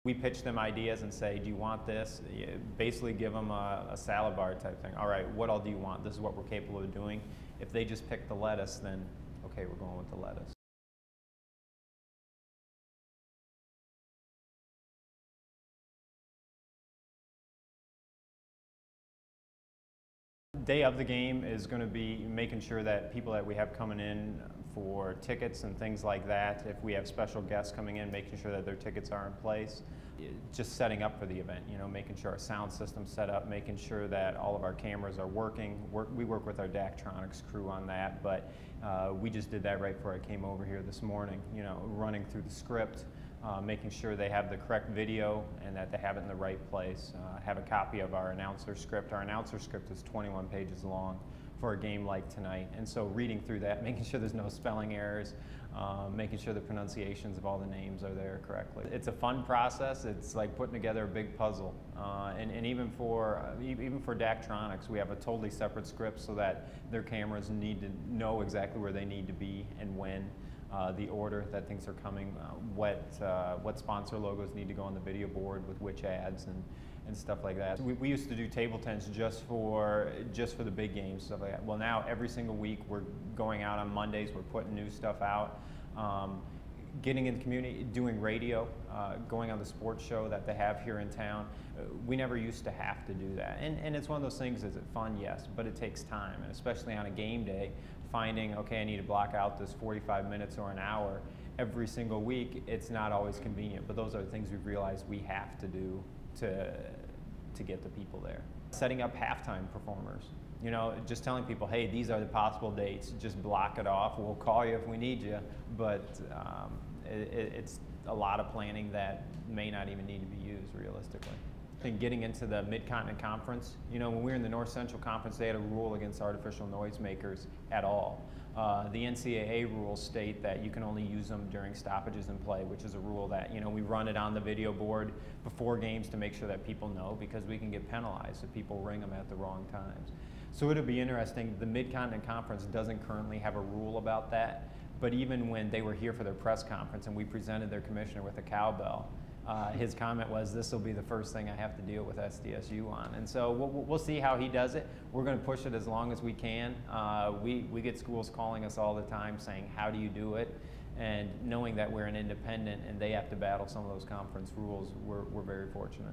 We pitch them ideas and say, do you want this? Basically give them a salad bar type thing. All right, what all do you want? This is what we're capable of doing. If they just pick the lettuce, then okay, we're going with the lettuce. Day of the game is going to be making sure that people that we have coming in for tickets and things like that, if we have special guests coming in, making sure that their tickets are in place. Just setting up for the event, making sure our sound system's set up, making sure that all of our cameras are working. We work with our Daktronics crew on that, but we just did that right before I came over here this morning, running through the script, making sure they have the correct video and that they have it in the right place. Have a copy of our announcer script. Our announcer script is 21 pages long for a game like tonight, and so reading through that, making sure there's no spelling errors, making sure the pronunciations of all the names are there correctly. It's a fun process. It's like putting together a big puzzle, and even for Daktronics, we have a totally separate script so that their cameras need to know exactly where they need to be and when. The order that things are coming, what sponsor logos need to go on the video board with which ads and stuff like that. We used to do table tents just for the big games, stuff like that. Well, now every single week we're going out on Mondays, we're putting new stuff out, getting in the community, doing radio, going on the sports show that they have here in town. We never used to have to do that. And it's one of those things, is it fun? Yes, but it takes time, and especially on a game day, finding, okay, I need to block out this 45 minutes or an hour every single week, it's not always convenient, but those are the things we've realized we have to do to get the people there. Setting up halftime performers, just telling people, hey, these are the possible dates, just block it off, we'll call you if we need you, but it's a lot of planning that may not even need to be used realistically. I think getting into the Mid-Continent Conference, when we were in the North Central Conference, they had a rule against artificial noisemakers at all. The NCAA rules state that you can only use them during stoppages in play, which is a rule that, we run it on the video board before games to make sure that people know, because we can get penalized if people ring them at the wrong times. So it'll be interesting. The Mid-Continent Conference doesn't currently have a rule about that, but even when they were here for their press conference and we presented their commissioner with a cowbell, his comment was, this will be the first thing I have to deal with SDSU on. And so we'll see how he does it. We're going to push it as long as we can. We get schools calling us all the time saying, how do you do it? And knowing that we're an independent and they have to battle some of those conference rules, we're very fortunate.